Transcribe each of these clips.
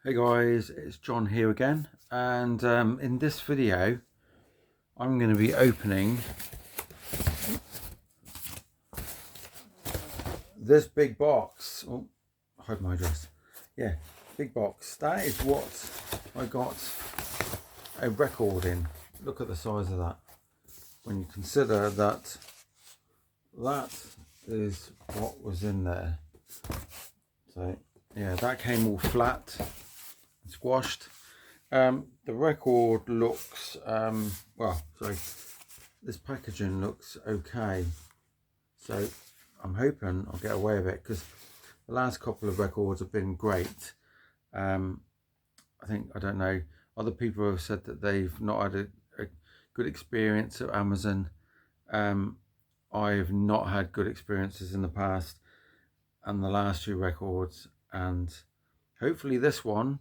Hey guys, it's John here again, and in this video I'm going to be opening this big box. Oh, hide my address. Yeah, big box. That is what I got a record in. Look at the size of that. When you consider that that is what was in there. So yeah, that came all flat, squashed. The record looks this packaging looks okay, so I'm hoping I'll get away with it, because the last couple of records have been great. I don't know, other people have said that they've not had a good experience at Amazon. I've not had good experiences in the past and the last two records, and hopefully this one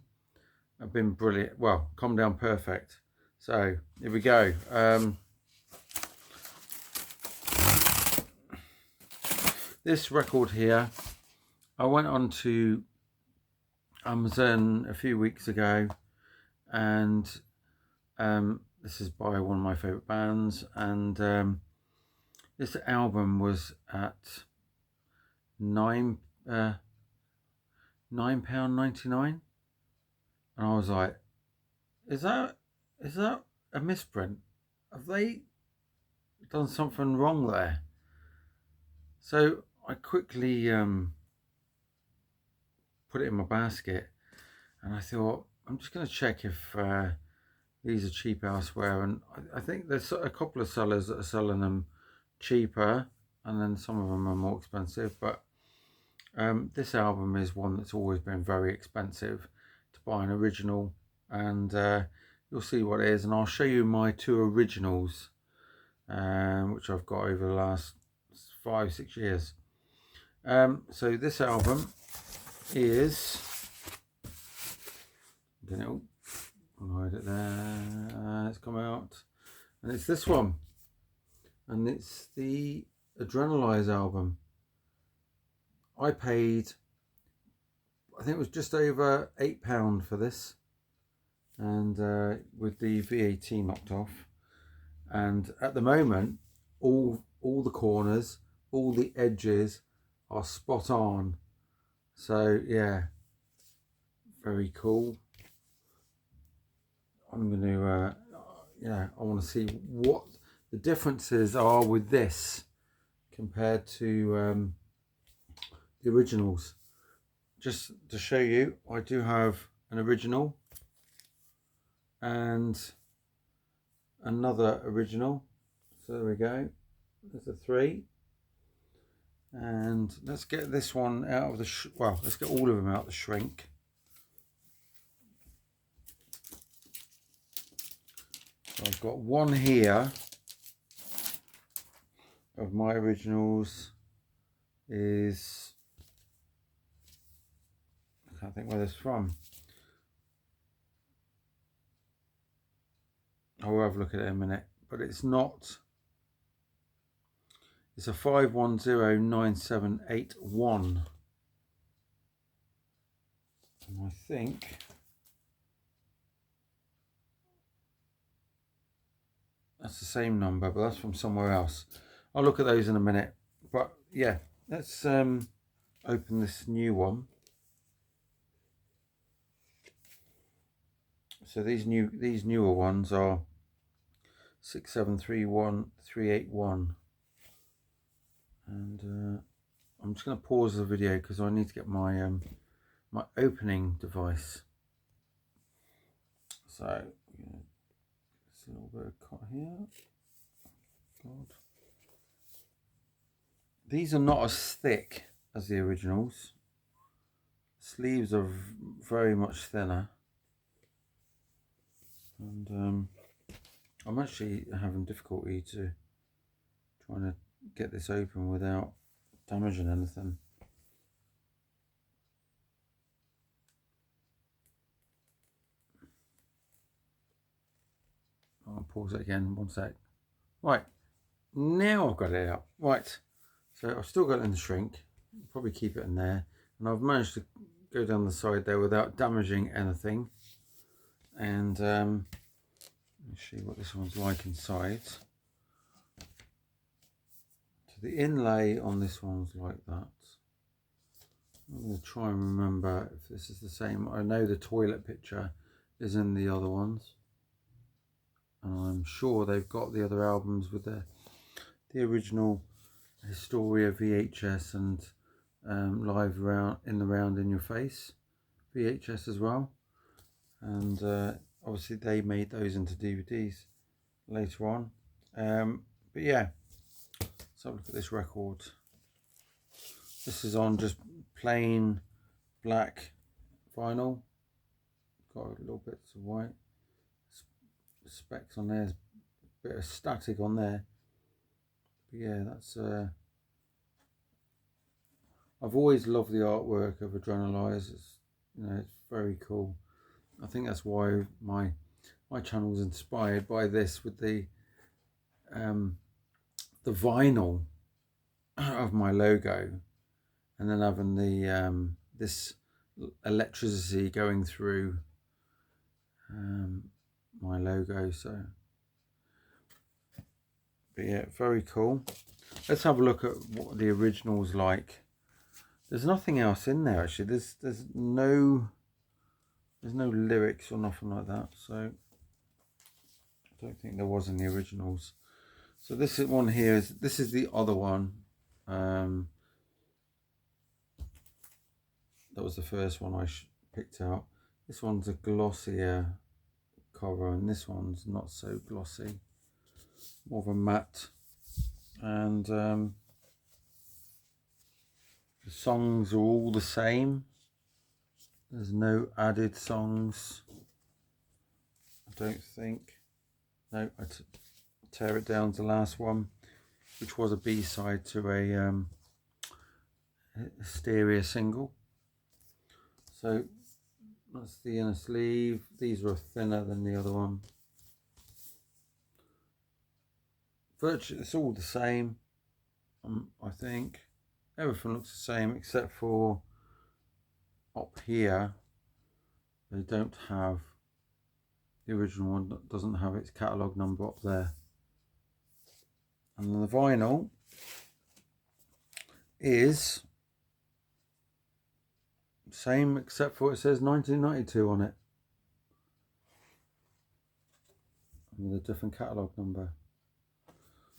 have been brilliant. Well, come down perfect. So here we go. This record here, I went on to Amazon a few weeks ago, and this is by one of my favorite bands, and this album was at £9.99. And I was like, is that a misprint? Have they done something wrong there? So I quickly put it in my basket, and I thought, I'm just going to check if these are cheap elsewhere. And I think there's a couple of sellers that are selling them cheaper, and then some of them are more expensive. But this album is one that's always been very expensive to buy an original, and you'll see what it is, and I'll show you my two originals, which I've got over the last 5-6 years. So this album is, I'll hide it there, it's come out, and it's this one, and it's the VINYLIZER album. I paid, I think it was just over £8 for this, and with the VAT knocked off. And at the moment, all the corners, all the edges are spot on. So yeah, very cool. I'm going to I want to see what the differences are with this compared to the originals. Just to show you, I do have an original and another original. So there we go. There's the three. And let's get this one out of the let's get all of them out of the shrink. So I've got one here of my originals. Is, I can't think where this is from. I'll have a look at it in a minute, but it's not. It's a 5109781, and I think that's the same number, but that's from somewhere else. I'll look at those in a minute. But yeah, let's open this new one. So these newer ones are 6731381, and I'm just going to pause the video because I need to get my my opening device. So it's a little bit of cut here. God. These are not as thick as the originals. Sleeves are very much thinner, and I'm actually having difficulty trying to get this open without damaging anything. I'll pause it again, one sec. Right, now I've got it out. Right, so I've still got it in the shrink. I'll probably keep it in there, and I've managed to go down the side there without damaging anything. And let me see what this one's like inside. So the inlay on this one's like that. I'm going to try and remember if this is the same. I know the toilet picture is in the other ones, and I'm sure they've got the other albums with the original Historia VHS and live in the round in your face VHS as well, and obviously they made those into DVDs later on. But yeah, let's have a look at this record. This is on just plain black vinyl. Got a little bits of white specks on there, a bit of static on there. But yeah, that's I've always loved the artwork of VINYLIZER. You know, it's very cool. I think that's why my channel was inspired by this, with the vinyl of my logo, and then having the this electricity going through my logo. So, but yeah, very cool. Let's have a look at what the original's like. There's nothing else in there actually. There's no lyrics or nothing like that. So I don't think there was in the originals. So this is one here. This is the other one. That was the first one I picked out. This one's a glossier cover, and this one's not so glossy, more of a matte. And the songs are all the same. There's no added songs, I don't think. No, I tear it down to the last one, which was a B-side to a Hysteria single. So that's the inner sleeve. These are thinner than the other one. Virtually, it's all the same. I think everything looks the same except for up here. They don't have the original one. That doesn't have its catalogue number up there. And then the vinyl is same except for it says 1992 on it, with a different catalogue number.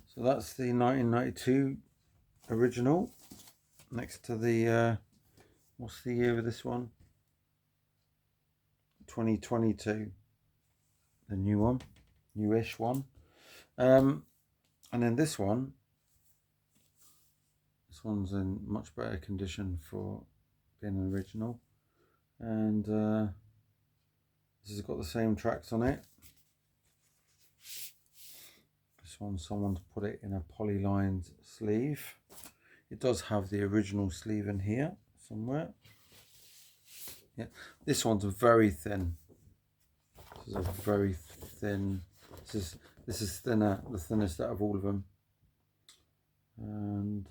So that's the 1992 original next to the what's the year of this one? 2022, the new one, newish one. And then this one's in much better condition for being an original, and this has got the same tracks on it. This one, someone's put it in a polylined sleeve. It does have the original sleeve in here somewhere. Yeah, this one's very thin. This is a very thin. This is thinner, the thinnest out of all of them. And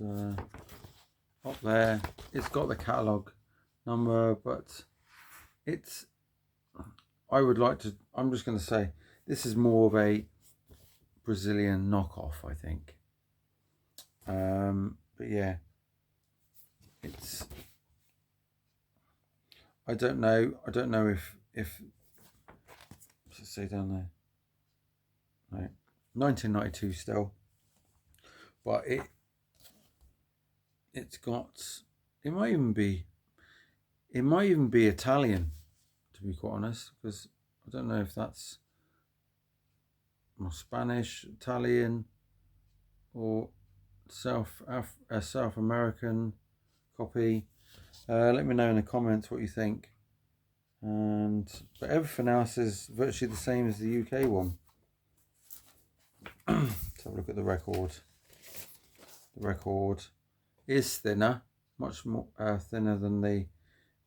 up there, it's got the catalogue number, but it's. I would like to. I'm just going to say this is more of a Brazilian knockoff, I think. But yeah, it's. I don't know if let's say down there. Right, 1992 still, but it's got. It might even be Italian, to be quite honest, because I don't know if that's more Spanish, Italian, or South American copy. Let me know in the comments what you think. But everything else is virtually the same as the UK one. Let's have a look at the record. The record is thinner, much more thinner than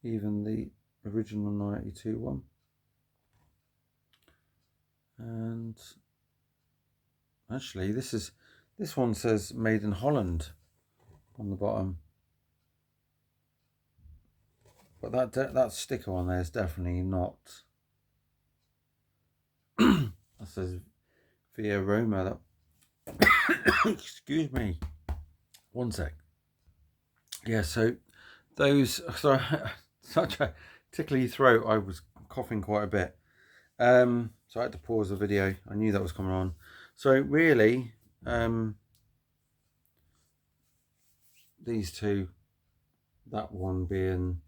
even the original 92 one. And actually, this one says made in Holland on the bottom. But that sticker on there is definitely not. That says Via Roma. That excuse me. One sec. Yeah, so those. Sorry, such a tickly throat. I was coughing quite a bit. So I had to pause the video. I knew that was coming on. So really, these two, that one being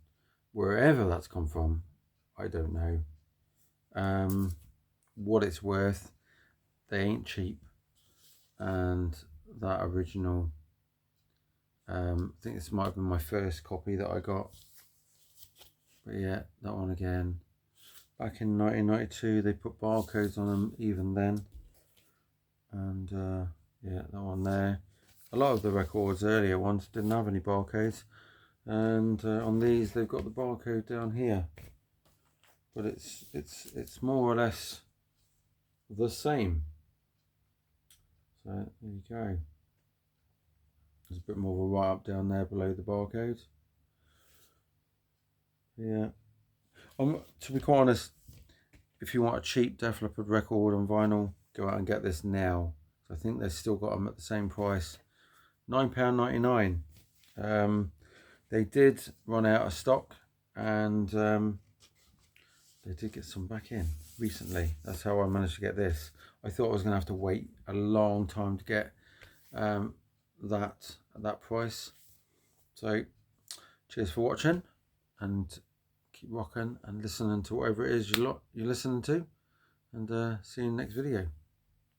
wherever that's come from, I don't know. What it's worth, they ain't cheap. And that original, I think this might have been my first copy that I got. But yeah, that one again. Back in 1992, they put barcodes on them even then. And yeah, that one there. A lot of the records, earlier ones, didn't have any barcodes. And on these, they've got the barcode down here. But it's more or less the same. So there you go. There's a bit more of a write up down there below the barcode. Yeah. To be quite honest, if you want a cheap Def Leppard record on vinyl, go out and get this now. So I think they've still got them at the same price, £9.99. They did run out of stock, and they did get some back in recently. That's how I managed to get this. I thought I was going to have to wait a long time to get that at that price. So cheers for watching, and keep rocking and listening to whatever it is you're listening to, and see you in the next video.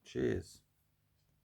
Cheers.